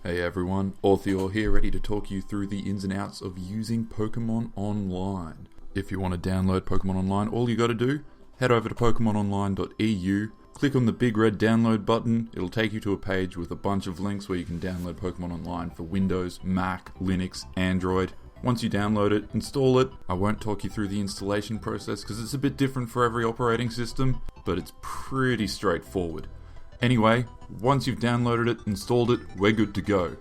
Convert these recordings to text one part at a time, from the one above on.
Hey everyone, Ortheore here, ready to talk you through the ins and outs of using Pokemon Online. If you want to download Pokemon Online, all you got to do, head over to pokemononline.eu, click on the big red download button. It'll take you to a page with a bunch of links where you can download Pokemon Online for Windows, Mac, Linux, Android. Once you download it, install it. I won't talk you through the installation process because it's a bit different for every operating system, but it's pretty straightforward. Anyway, once you've downloaded it, installed it, we're good to go.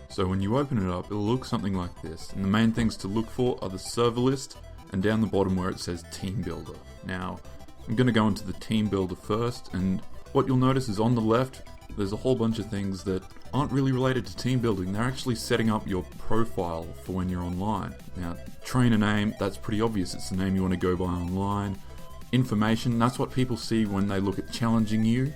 So when you open it up, it'll look something like this. And the main things to look for are the server list and down the bottom where it says Team Builder. Now, I'm going to go into the Team Builder first, and what you'll notice is on the left, there's a whole bunch of things that aren't really related to team building. They're actually setting up your profile for when you're online. Now, trainer name, that's pretty obvious. It's the name you want to go by online. Information, that's what people see when they look at challenging you.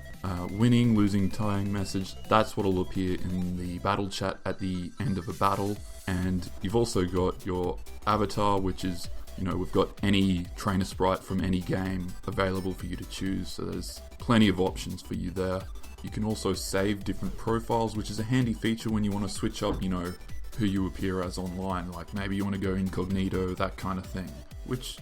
Winning, losing, tying message, that's what will appear in the battle chat at the end of a battle. And you've also got your avatar, which is, we've got any trainer sprite from any game available for you to choose. So there's plenty of options for you there. You can also save different profiles, which is a handy feature when you want to switch up, who you appear as online. Like maybe you want to go incognito, that kind of thing, which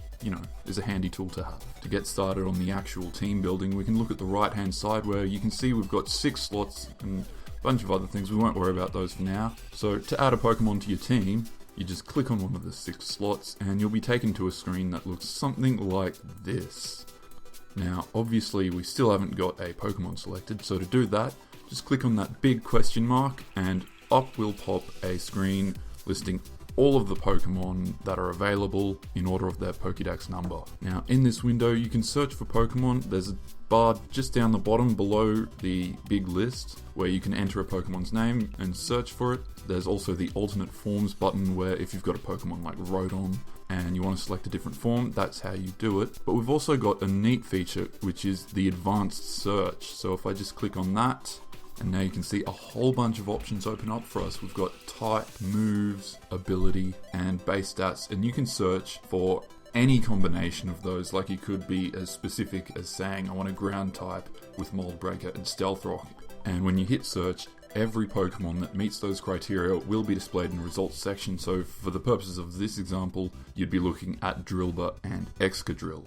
is a handy tool to have. To get started on the actual team building, we can look at the right hand side where you can see we've got 6 slots and a bunch of other things. We won't worry about those for now. So to add a Pokemon to your team, you just click on one of the 6 slots and you'll be taken to a screen that looks something like this. Now obviously we still haven't got a Pokemon selected, so to do that, just click on that big question mark and up will pop a screen listing all of the Pokemon that are available in order of their Pokédex number. Now in this window you can search for Pokemon. There's a bar just down the bottom below the big list where you can enter a Pokemon's name and search for it. There's also the alternate forms button where if you've got a Pokemon like Rotom and you want to select a different form, that's how you do it. But we've also got a neat feature which is the advanced search. So if I just click on that, and now you can see a whole bunch of options open up for us. We've got type, moves, ability, and base stats. And you can search for any combination of those. Like you could be as specific as saying, I want a ground type with Mold Breaker and Stealth Rock. And when you hit search, every Pokemon that meets those criteria will be displayed in the results section. So for the purposes of this example, you'd be looking at Drillbur and Excadrill.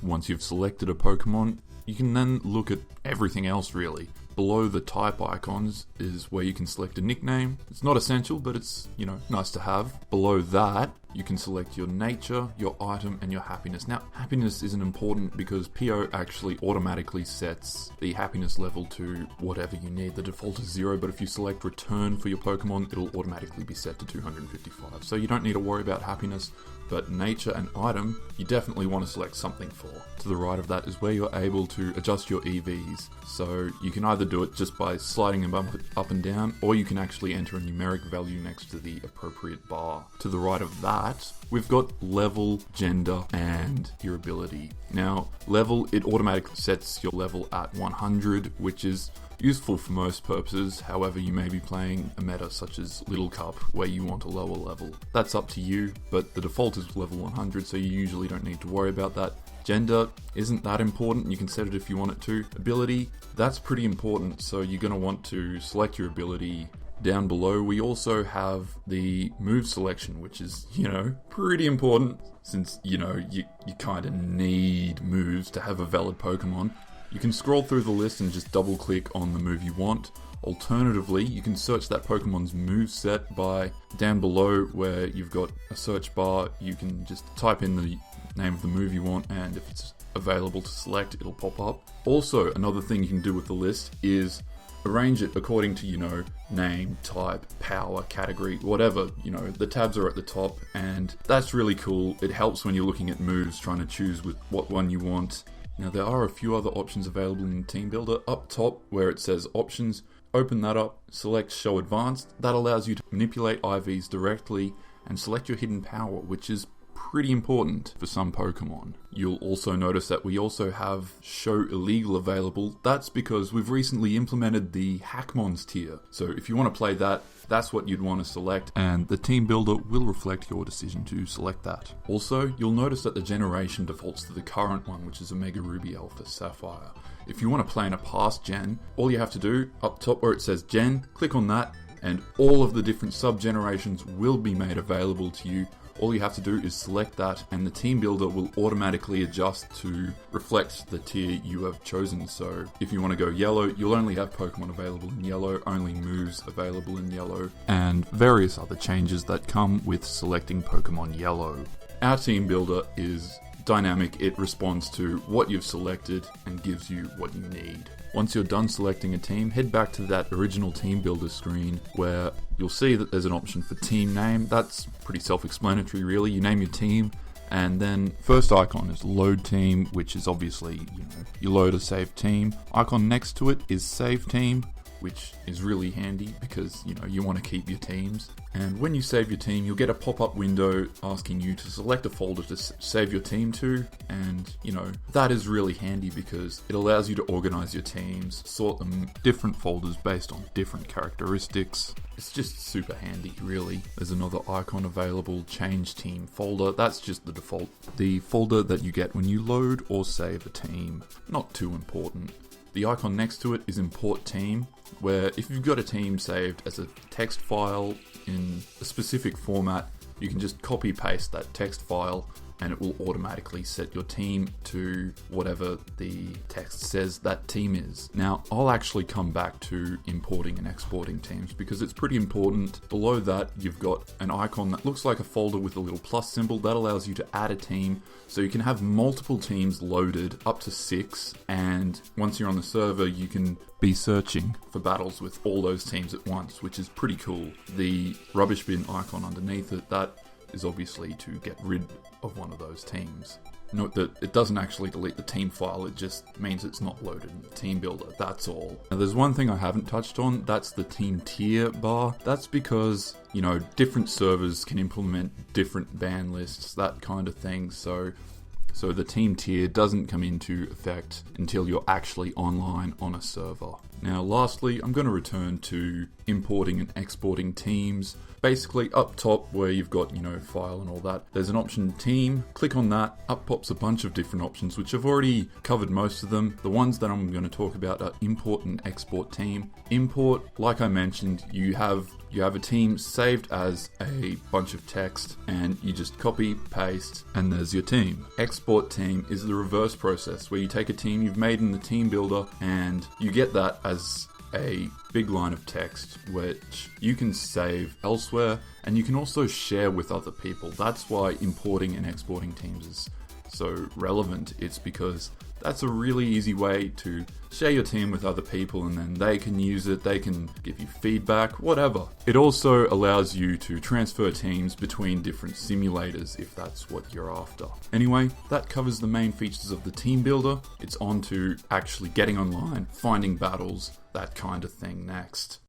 Once you've selected a Pokemon, you can then look at everything else really. Below the type icons is where you can select a nickname. It's not essential, but it's, nice to have. Below that, you can select your nature, your item, and your happiness. Now, happiness isn't important because PO actually automatically sets the happiness level to whatever you need. The default is 0, but if you select return for your Pokemon, it'll automatically be set to 255. So you don't need to worry about happiness, but nature and item, you definitely want to select something for. To the right of that is where you're able to adjust your EVs. So you can either do it just by sliding them up and down, or you can actually enter a numeric value next to the appropriate bar. To the right of that, we've got level, gender, and your ability. Now, level, it automatically sets your level at 100, which is useful for most purposes. However, you may be playing a meta such as Little Cup where you want a lower level. That's up to you, but the default is level 100, so you usually don't need to worry about that. Gender isn't that important, you can set it if you want it to. Ability, that's pretty important, so you're going to want to select your ability. Down below, we also have the move selection, which is, pretty important since, you kind of need moves to have a valid Pokemon. You can scroll through the list and just double click on the move you want. Alternatively, you can search that Pokemon's move set by down below where you've got a search bar. You can just type in the name of the move you want, and if it's available to select, it'll pop up. Also, another thing you can do with the list is arrange it according to, name, type, power, category, whatever. The tabs are at the top, and that's really cool. It helps when you're looking at moves, trying to choose what one you want. Now, there are a few other options available in Team Builder. Up top, where it says Options, open that up, select Show Advanced. That allows you to manipulate IVs directly and select your hidden power, which is pretty important for some Pokemon. You'll also notice that we also have Show Illegal available. That's because we've recently implemented the Hackmons tier. So if you want to play that, that's what you'd want to select, and the Team Builder will reflect your decision to select that. Also, you'll notice that the generation defaults to the current one, which is Omega Ruby Alpha Sapphire. If you want to play in a past gen, all you have to do, up top where it says Gen, click on that, and all of the different sub-generations will be made available to you. All you have to do is select that, and the team builder will automatically adjust to reflect the tier you have chosen. So if you want to go yellow, you'll only have Pokemon available in yellow, only moves available in yellow, and various other changes that come with selecting Pokemon yellow. Our team builder is dynamic. It responds to what you've selected and gives you what you need. Once you're done selecting a team, head back to that original team builder screen where you'll see that there's an option for team name. That's pretty self-explanatory really. You name your team, and then first icon is load team, which is obviously, you load a saved team. Icon next to it is save team, which is really handy because you want to keep your teams. And when you save your team, you'll get a pop-up window asking you to select a folder to save your team to, and that is really handy because it allows you to organize your teams, sort them different folders based on different characteristics. It's just super handy really. There's another icon available, change team folder. That's just the default, the folder that you get when you load or save a team. Not too important. The icon next to it is import team, where if you've got a team saved as a text file in a specific format, you can just copy paste that text file and it will automatically set your team to whatever the text says that team is. Now, I'll actually come back to importing and exporting teams because it's pretty important. Below that, you've got an icon that looks like a folder with a little plus symbol that allows you to add a team. So you can have multiple teams loaded, up to 6, and once you're on the server, you can be searching for battles with all those teams at once, which is pretty cool. The rubbish bin icon underneath it, that is obviously to get rid of one of those teams. Note that it doesn't actually delete the team file, it just means it's not loaded in the team builder, that's all. Now there's one thing I haven't touched on, that's the team tier bar. That's because, different servers can implement different ban lists, that kind of thing, so the team tier doesn't come into effect until you're actually online on a server. Now lastly, I'm going to return to importing and exporting teams. Basically up top where you've got, file and all that, there's an option team. Click on that, up pops a bunch of different options, which I've already covered most of them. The ones that I'm going to talk about are import and export team. Import, like I mentioned, you have a team saved as a bunch of text and you just copy, paste, and there's your team. Export team is the reverse process where you take a team you've made in the team builder and you get that as a big line of text which you can save elsewhere and you can also share with other people. That's why importing and exporting teams is so relevant. It's because that's a really easy way to share your team with other people and then they can use it, they can give you feedback, whatever. It also allows you to transfer teams between different simulators if that's what you're after. Anyway, that covers the main features of the team builder. It's on to actually getting online, finding battles, that kind of thing next.